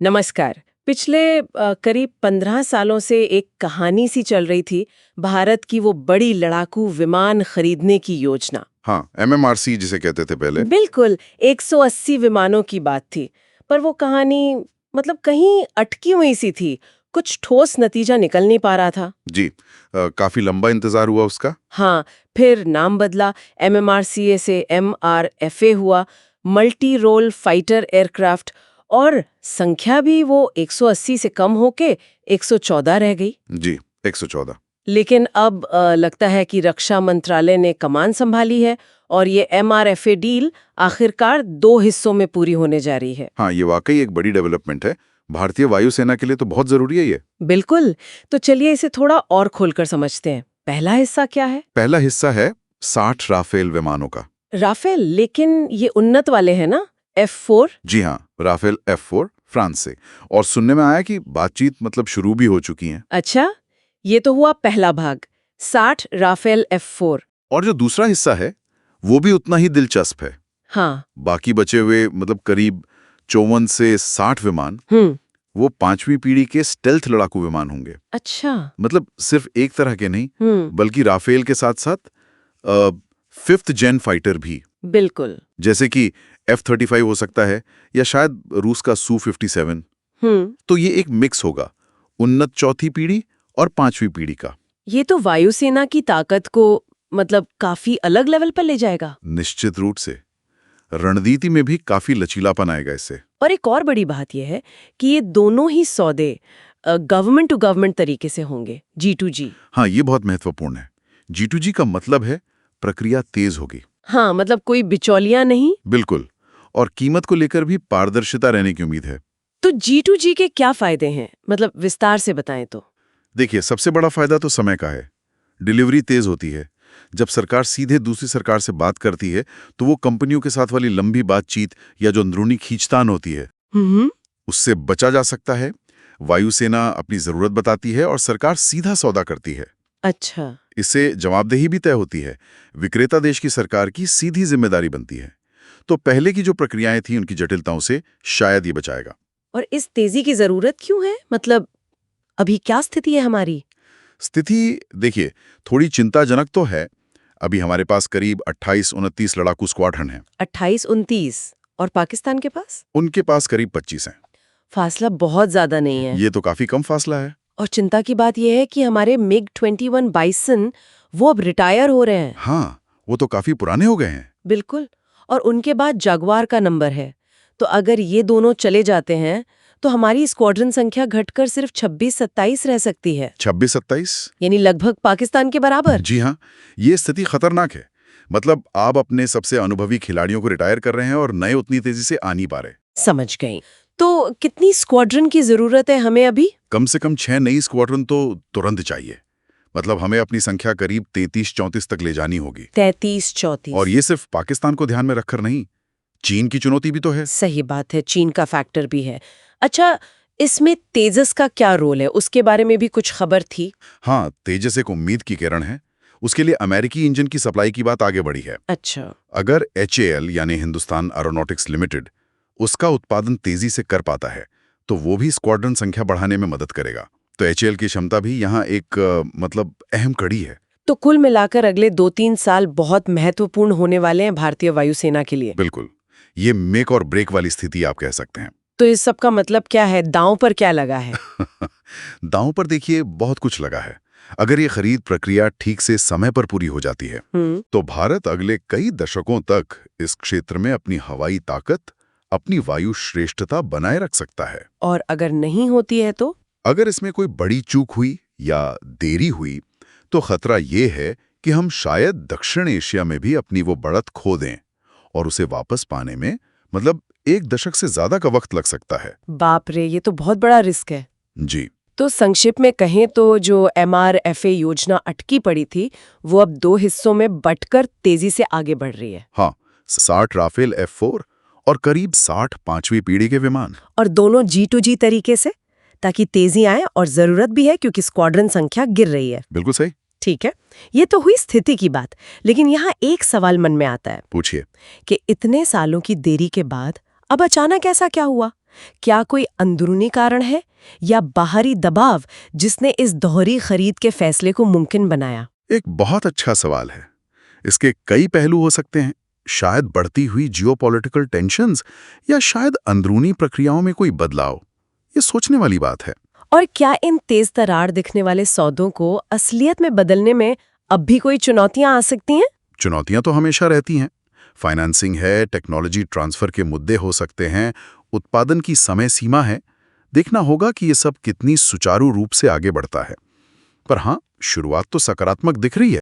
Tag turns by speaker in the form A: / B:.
A: नमस्कार। पिछले करीब 15 सालों से एक कहानी सी चल रही थी, भारत की वो बड़ी लड़ाकू विमान खरीदने की योजना।
B: हाँ, एमएमआरसी जिसे कहते थे पहले।
A: बिल्कुल, 180 विमानों की बात थी। पर वो कहानी कहीं अटकी हुई सी थी, कुछ ठोस नतीजा निकल नहीं पा रहा था।
B: जी, काफी लंबा इंतजार हुआ उसका।
A: हाँ, फिर नाम बदला, एमएमआरसीए से एमआरएफए हुआ, मल्टी रोल फाइटर एयरक्राफ्ट, और संख्या भी वो 180 से कम होके 114 रह गई।
B: जी, 114।
A: लेकिन अब लगता है कि रक्षा मंत्रालय ने कमान संभाली है और ये एमआरएफए डील आखिरकार 2 हिस्सों में पूरी होने जा रही है।
B: हाँ, ये वाकई एक बड़ी डेवलपमेंट है। भारतीय वायुसेना के लिए तो बहुत जरूरी है ये।
A: बिल्कुल, तो चलिए इसे थोड़ा और खोलकर समझते हैं। पहला हिस्सा क्या है?
B: पहला हिस्सा है 60 राफेल विमानों का।
A: राफेल, लेकिन ये उन्नत वाले हैं ना? F4?
B: जी हाँ, राफेल F4 फ्रांस से। और सुनने में आया कि बातचीत शुरू भी हो चुकी है।
A: अच्छा, ये तो हुआ पहला भाग, 60 राफेल F4।
B: और जो दूसरा हिस्सा है वो भी उतना ही दिलचस्प है।
A: हाँ।
B: बाकी बचे हुए करीब 54 से 60 विमान,
A: हम्म।
B: वो 5वीं पीढ़ी के स्टेल्थ लड़ाकू विमान होंगे।
A: अच्छा।
B: सिर्फ एक तरह के नहीं,
A: हम्म।
B: बल्कि राफेल के साथ साथ 5th जेन फाइटर भी,
A: बिल्कुल।
B: जैसे कि F-35 हो सकता है, या शायद रूस का Su-57। तो ये एक मिक्स होगा, उन्नत चौथी पीढ़ी और 5वीं पीढ़ी का।
A: ये तो वायुसेना की ताकत को काफी अलग लेवल पर ले जाएगा।
B: निश्चित रूप से रणनीति में भी काफी लचीलापन आएगा इससे।
A: और एक और बड़ी बात यह है कि ये दोनों ही सौदे गवर्नमेंट टू गवर्नमेंट तरीके से होंगे, G2G।
B: हाँ, ये बहुत महत्वपूर्ण है। G2G का मतलब है प्रक्रिया तेज होगी।
A: हाँ, कोई बिचौलियां नहीं।
B: बिल्कुल। और कीमत को लेकर भी पारदर्शिता रहने की उम्मीद है।
A: तो G2G के क्या फायदे हैं? विस्तार से बताएं तो।
B: देखिए, सबसे बड़ा फायदा तो समय का है। डिलीवरी तेज होती है। जब सरकार सीधे दूसरी सरकार से बात करती है तो वो कंपनियों के साथ वाली लंबी बातचीत या जो अंदरूनी खींचतान होती है, उससे बचा जा सकता है। वायुसेना अपनी जरूरत बताती है और सरकार सीधा सौदा करती है।
A: अच्छा।
B: इससे जवाबदेही भी तय होती है। विक्रेता देश की सरकार की सीधी जिम्मेदारी बनती है। तो पहले की जो प्रक्रियाएं थी उनकी जटिलताओं से शायद ये बचाएगा।
A: और इस तेजी की जरूरत क्यों है? अभी क्या स्थिति है हमारी?
B: स्थिति देखिए, थोड़ी चिंताजनक तो है। अभी हमारे पास करीब 28-29 लड़ाकू स्क्वाड्रन हैं।
A: 28-29? और पाकिस्तान के पास?
B: उनके पास करीब 25 हैं।
A: फासला बहुत ज्यादा नहीं है।
B: ये तो काफी कम फासला है।
A: और चिंता की बात यह है कि हमारे MiG-21 बाइसन वो अब रिटायर हो रहे हैं।
B: हाँ, वो तो काफी पुराने हो गए हैं।
A: बिल्कुल। और उनके बाद जागवार का नंबर है। तो अगर ये दोनों चले जाते हैं तो हमारी स्क्वाड्रन संख्या घटकर सिर्फ 26-27 रह सकती है।
B: 26-27?
A: यानी लगभग पाकिस्तान के बराबर।
B: जी हाँ, ये स्थिति खतरनाक है। आप अपने सबसे अनुभवी खिलाड़ियों को रिटायर कर रहे हैं और नए उतनी तेजी से आ नहीं पा रहे।
A: समझ गई। तो कितनी स्क्वाड्रन की जरूरत है हमें अभी?
B: कम से कम 6 नई स्क्वाड्रन तो तुरंत चाहिए। हमें अपनी संख्या करीब 33-34 तक ले जानी होगी।
A: 33-34?
B: और ये सिर्फ पाकिस्तान को ध्यान में रखकर नहीं, चीन की चुनौती भी तो है।
A: सही बात है, चीन का फैक्टर भी है। अच्छा, इसमें तेजस का क्या रोल है? उसके बारे में भी कुछ खबर थी?
B: हाँ, तेजस एक उम्मीद की किरण है। उसके लिए अमेरिकी इंजन की सप्लाई की बात आगे बढ़ी है।
A: अच्छा।
B: अगर HAL यानी हिंदुस्तान एरोनॉटिक्स लिमिटेड उसका उत्पादन तेजी से कर पाता है तो वो भी स्क्वाड्रन संख्या बढ़ाने में मदद करेगा। तो HAL की क्षमता भी यहाँ एक अहम कड़ी है।
A: तो कुल मिलाकर अगले 2-3 साल बहुत महत्वपूर्ण होने वाले हैं भारतीय वायुसेना के लिए।
B: बिल्कुल, ये मेक और ब्रेक वाली स्थिति आप कह सकते हैं।
A: तो इस सब का मतलब क्या है? दांव पर क्या लगा है?
B: दांव पर देखिए, बहुत कुछ लगा है। अगर ये खरीद प्रक्रिया ठीक से समय पर पूरी हो जाती है तो भारत अगले कई दशकों तक इस क्षेत्र में अपनी हवाई ताकत, अपनी वायु श्रेष्ठता बनाए रख सकता है।
A: और अगर नहीं होती है तो?
B: अगर इसमें कोई बड़ी चूक हुई या देरी हुई तो खतरा ये है कि हम शायद दक्षिण एशिया में भी अपनी वो बढ़त खो दें और उसे वापस पाने में 1 दशक से ज्यादा का वक्त लग सकता है।
A: बाप रे, ये तो बहुत बड़ा रिस्क है।
B: जी।
A: तो संक्षिप्त में कहें तो जो MRFA योजना अटकी पड़ी थी वो अब 2 हिस्सों में बंटकर तेजी से आगे बढ़ रही है।
B: हाँ, 60 राफेल F4 और करीब 60 5वीं पीढ़ी के विमान।
A: और दोनों G2G तरीके से, ताकि तेजी आए, और जरूरत भी है क्योंकि स्क्वाड्रन संख्या गिर रही है।
B: बिल्कुल सही।
A: ठीक है, ये तो हुई स्थिति की बात। लेकिन यहाँ एक सवाल मन में आता है।
B: पूछिए।
A: कि इतने सालों की देरी के बाद अब अचानक ऐसा क्या हुआ? क्या कोई अंदरूनी कारण है या बाहरी दबाव जिसने इस दोहरी खरीद के फैसले को मुमकिन बनाया?
B: एक बहुत अच्छा सवाल है। इसके कई पहलू हो सकते हैं। शायद बढ़ती हुई जियोपॉलिटिकल टेंशन्स या शायद अंदरूनी प्रक्रियाओं में कोई बदलाव। ये सोचने वाली बात है।
A: और क्या इन तेज तरार दिखने वाले सौदों को असलियत में बदलने में अब भी कोई चुनौतियां आ सकती हैं?
B: चुनौतियां तो हमेशा रहती हैं। फाइनेंसिंग है, टेक्नोलॉजी ट्रांसफर के मुद्दे हो सकते हैं, उत्पादन की समय सीमा है। देखना होगा कि ये सब कितनी सुचारू रूप से आगे बढ़ता है। पर हाँ, शुरुआत तो सकारात्मक दिख रही है।